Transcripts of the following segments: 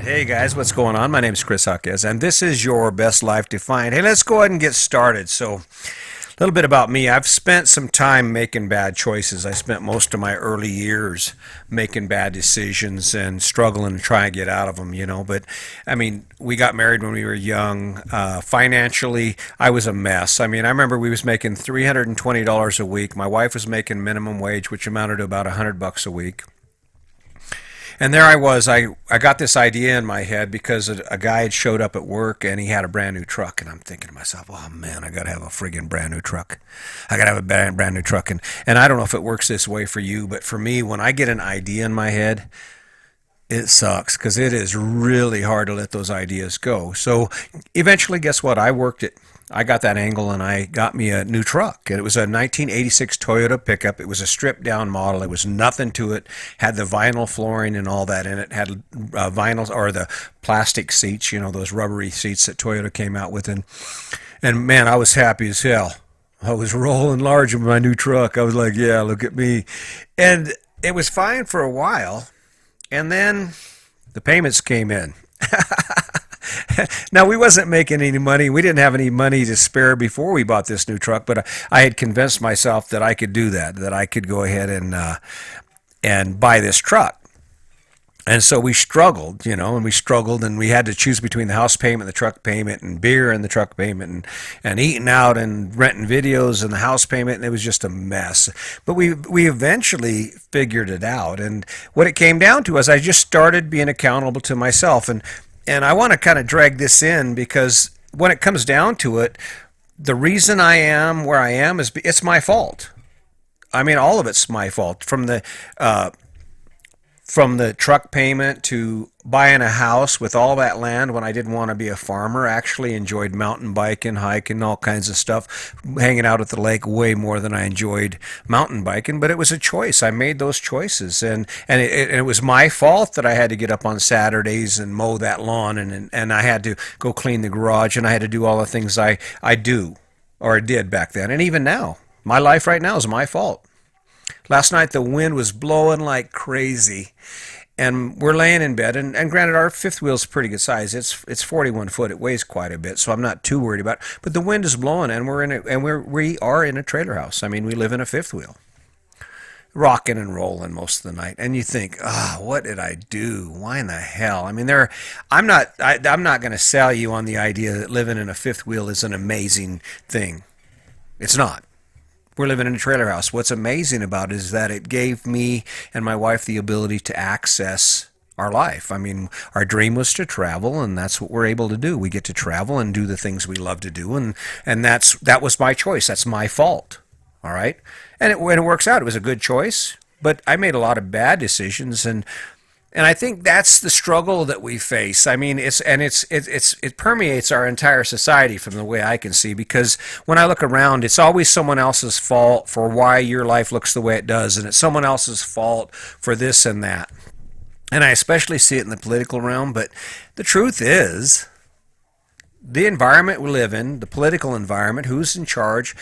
Hey guys, what's going on? My name is Chris Huckes, and this is your best life defined. Hey, let's go ahead and get started. So, a little bit about me. I've spent some time making bad choices. I spent most of my early years making bad decisions and struggling to try and get out of them. But I mean, we got married when we were young. Financially, I was a mess. I mean, I remember we was making $320 a week. My wife was making minimum wage, which amounted to about $100 a week. And there I was. I got this idea in my head because a guy had showed up at work and he had a brand new truck. And I'm thinking to myself, oh man, I got to have a friggin' brand new truck. I got to have a brand new truck. And I don't know if it works this way for you, but for me, when I get an idea in my head, it sucks because it is really hard to let those ideas go. So eventually, guess what? I got that angle and I got me a new truck. And it was a 1986 Toyota pickup. It was a stripped down model. It was nothing to it. Had the vinyl flooring and all that in it. Had vinyl or the plastic seats, those rubbery seats that Toyota came out with. And man, I was happy as hell. I was rolling large in my new truck. I was like, yeah, look at me. And it was fine for a while. And then the payments came in. Now, we wasn't making any money. We didn't have any money to spare before we bought this new truck, but I had convinced myself that I could do that I could go ahead and buy this truck. And so we struggled, and we had to choose between the house payment, the truck payment, and beer and the truck payment, and eating out and renting videos and the house payment, and it was just a mess. But we eventually figured it out, and what it came down to is I just started being accountable to myself, and I want to kind of drag this in because when it comes down to it, the reason I am where I am is it's my fault. I mean, all of it's my fault from the truck payment to buying a house with all that land when I didn't want to be a farmer. Actually enjoyed mountain biking, hiking, all kinds of stuff, hanging out at the lake way more than I enjoyed mountain biking. But it was a choice. I made those choices, and it was my fault that I had to get up on Saturdays and mow that lawn, and I had to go clean the garage, and I had to do all the things I do or did back then, and even now. My life right now is my fault. Last night the wind was blowing like crazy, and we're laying in bed. And granted, our fifth wheel's pretty good size. It's 41 foot. It weighs quite a bit, so I'm not too worried about it. But the wind is blowing, and we are in a trailer house. I mean, we live in a fifth wheel, rocking and rolling most of the night. And you think, what did I do? Why in the hell? I mean, I'm not going to sell you on the idea that living in a fifth wheel is an amazing thing. It's not. We're living in a trailer house. What's amazing about it is that it gave me and my wife the ability to access our life. I mean, our dream was to travel, and that's what we're able to do. We get to travel and do the things we love to do, and that was my choice. That's my fault. All right? And when it works out, it was a good choice, but I made a lot of bad decisions, and I think that's the struggle that we face. I mean, it permeates our entire society from the way I can see, because when I look around, it's always someone else's fault for why your life looks the way it does, and it's someone else's fault for this and that. And I especially see it in the political realm, but the truth is, the environment we live in, the political environment, who's in charge,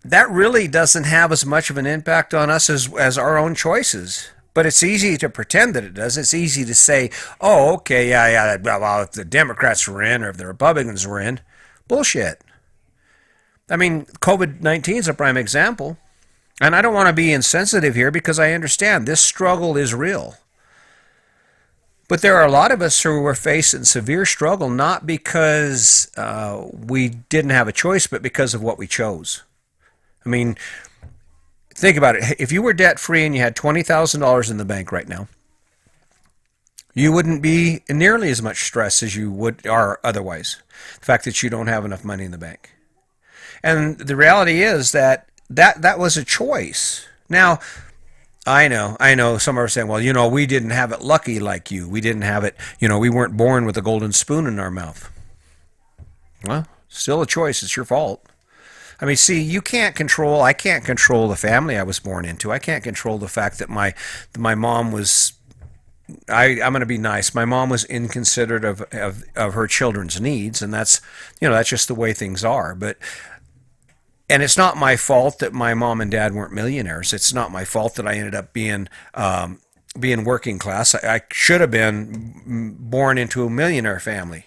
that really doesn't have as much of an impact on us as our own choices. But it's easy to pretend that it does. It's easy to say, oh, okay, yeah, well, if the Democrats were in or if the Republicans were in. Bullshit. I mean, COVID-19 is a prime example. And I don't want to be insensitive here because I understand this struggle is real. But there are a lot of us who are facing severe struggle, not because we didn't have a choice, but because of what we chose. I mean, think about it. If you were debt free and you had $20,000 in the bank right now, you wouldn't be in nearly as much stress as you are otherwise. The fact that you don't have enough money in the bank. And the reality is that was a choice. Now, I know some are saying, well, we didn't have it lucky like you. We didn't have it, we weren't born with a golden spoon in our mouth. Well, still a choice. It's your fault. I mean, see, I can't control the family I was born into. I can't control the fact that my mom was, I'm going to be nice. My mom was inconsiderate of her children's needs, and that's just the way things are. And it's not my fault that my mom and dad weren't millionaires. It's not my fault that I ended up being being working class. I should have been born into a millionaire family.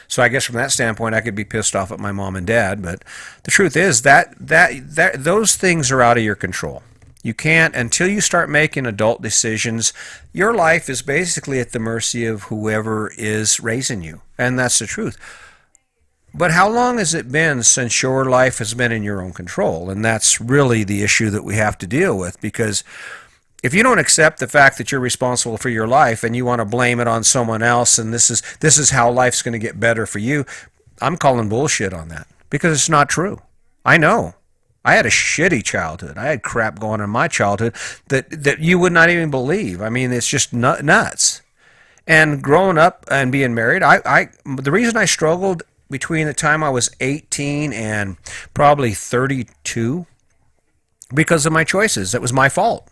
So I guess from that standpoint, I could be pissed off at my mom and dad. But the truth is that those things are out of your control. You can't, until you start making adult decisions, your life is basically at the mercy of whoever is raising you. And that's the truth. But how long has it been since your life has been in your own control? And that's really the issue that we have to deal with, because if you don't accept the fact that you're responsible for your life and you want to blame it on someone else and this is how life's going to get better for you, I'm calling bullshit on that, because it's not true. I know. I had a shitty childhood. I had crap going on in my childhood that you would not even believe. I mean, it's just nuts. And growing up and being married, the reason I struggled between the time I was 18 and probably 32, because of my choices. That was my fault.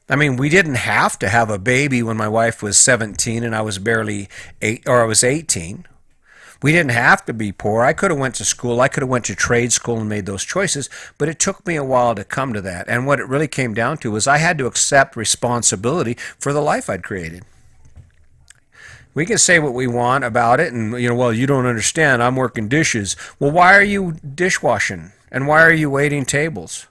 I mean, we didn't have to have a baby when my wife was 17 and I was barely 8, or I was 18. We didn't have to be poor. I could have went to school. I could have went to trade school and made those choices, but it took me a while to come to that. And what it really came down to was I had to accept responsibility for the life I'd created. We can say what we want about it, and well, you don't understand. I'm working dishes. Well, why are you dishwashing? And why are you waiting tables?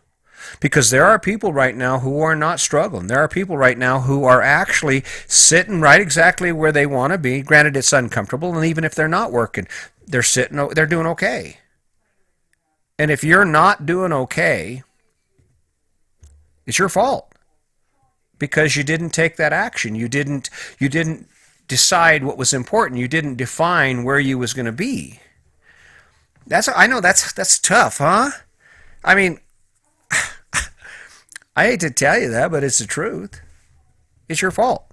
Because there are people right now who are not struggling. There are people right now who are actually sitting right exactly where they want to be. Granted, it's uncomfortable, and even if they're not working, they're doing okay. And if you're not doing okay, it's your fault, because you didn't take that action. You didn't decide what was important. You didn't define where you was going to be. I know that's tough, huh? I mean, I hate to tell you that, but it's the truth. It's your fault.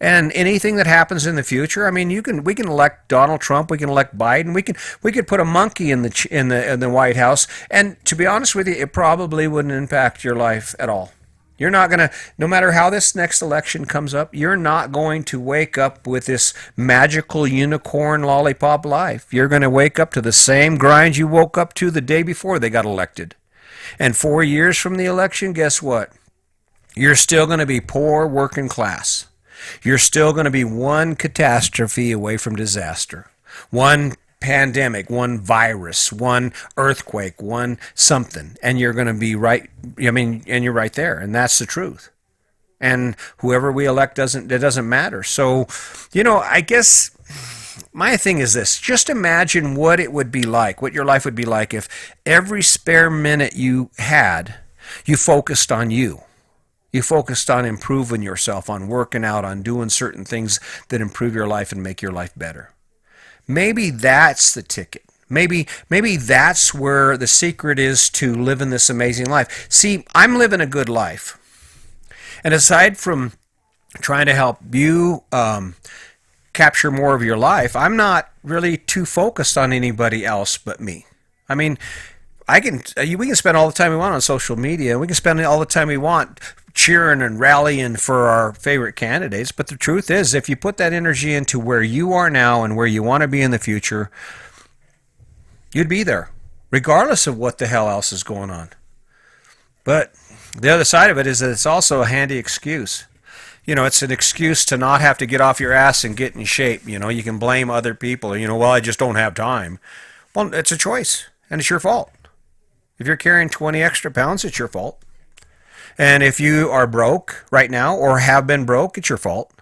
And anything that happens in the future, I mean, we can elect Donald Trump, we can elect Biden, we could put a monkey in the White House, and to be honest with you, it probably wouldn't impact your life at all. You're not going to, no matter how this next election comes up, you're not going to wake up with this magical unicorn lollipop life. You're going to wake up to the same grind you woke up to the day before they got elected. And 4 years from the election, guess what? You're still going to be poor working class. You're still going to be one catastrophe away from disaster. One pandemic, one virus, one earthquake, one something. And you're going to be right, and you're right there. And that's the truth. And whoever we elect it doesn't matter. So, I guess my thing is this: just imagine what it would be like, what your life would be like if every spare minute you had, you focused on you. You focused on improving yourself, on working out, on doing certain things that improve your life and make your life better. Maybe that's the ticket. Maybe that's where the secret is to living this amazing life. See, I'm living a good life. And aside from trying to help you capture more of your life, I'm not really too focused on anybody else but me. I mean, we can spend all the time we want on social media. We can spend all the time we want cheering and rallying for our favorite candidates. But the truth is, if you put that energy into where you are now and where you want to be in the future, you'd be there, regardless of what the hell else is going on. But the other side of it is that it's also a handy excuse. It's an excuse to not have to get off your ass and get in shape. You can blame other people. Well, I just don't have time. Well, it's a choice, and it's your fault. If you're carrying 20 extra pounds, it's your fault. And if you are broke right now or have been broke, it's your fault.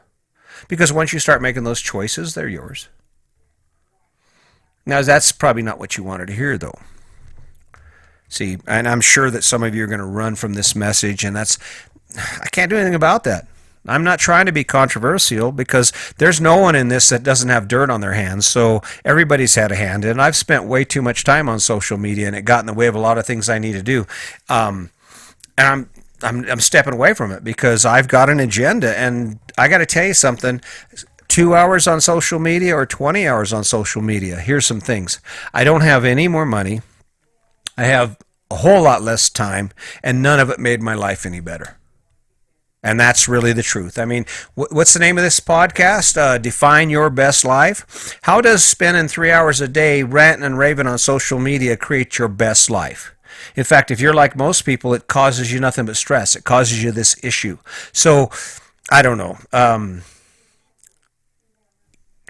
Because once you start making those choices, they're yours. Now, that's probably not what you wanted to hear, though. See, and I'm sure that some of you are going to run from this message, and I can't do anything about that. I'm not trying to be controversial, because there's no one in this that doesn't have dirt on their hands. So everybody's had a hand in it. I've spent way too much time on social media, and it got in the way of a lot of things I need to do. And I'm stepping away from it because I've got an agenda. And I got to tell you something. 2 hours on social media or 20 hours on social media. Here's some things. I don't have any more money. I have a whole lot less time, and none of it made my life any better. And that's really the truth. I mean, what's the name of this podcast? Define Your Best Life. How does spending 3 hours a day ranting and raving on social media create your best life? In fact, if you're like most people, it causes you nothing but stress. It causes you this issue. So I don't know.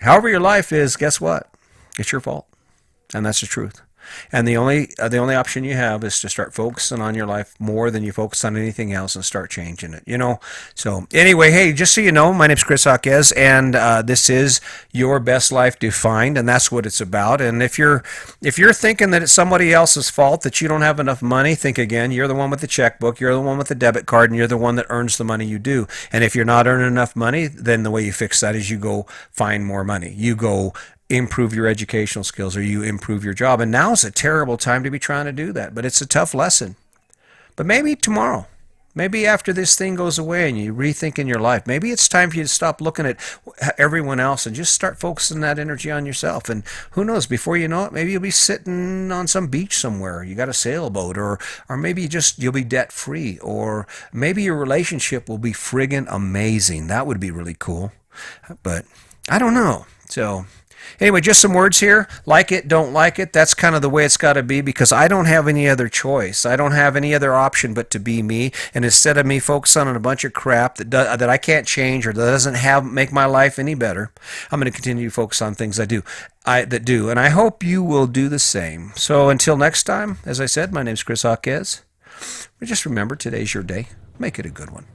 However your life is, guess what? It's your fault, and that's the truth. And the only option you have is to start focusing on your life more than you focus on anything else and start changing it. So anyway, hey, just so you know, my name's Chris Jaquez, and this is Your Best Life Defined, and that's what it's about. And if you're thinking that it's somebody else's fault that you don't have enough money, think again. You're the one with the checkbook. You're the one with the debit card, and you're the one that earns the money you do. And if you're not earning enough money, then the way you fix that is you go find more money. You go improve your educational skills, or you improve your job. And now is a terrible time to be trying to do that, but it's a tough lesson. But maybe tomorrow, maybe after this thing goes away and you rethink in your life, maybe it's time for you to stop looking at everyone else and just start focusing that energy on yourself. And who knows, before you know it, maybe you'll be sitting on some beach somewhere. You got a sailboat, or maybe you'll be debt free, or maybe your relationship will be friggin' amazing. That would be really cool. But I don't know. So anyway, just some words here. Like it, don't like it. That's kind of the way it's got to be, because I don't have any other choice. I don't have any other option but to be me. And instead of me focusing on a bunch of crap that I can't change, or that doesn't make my life any better, I'm going to continue to focus on things that do. And I hope you will do the same. So until next time, as I said, my name is Chris Jaquez. Just remember, today's your day. Make it a good one.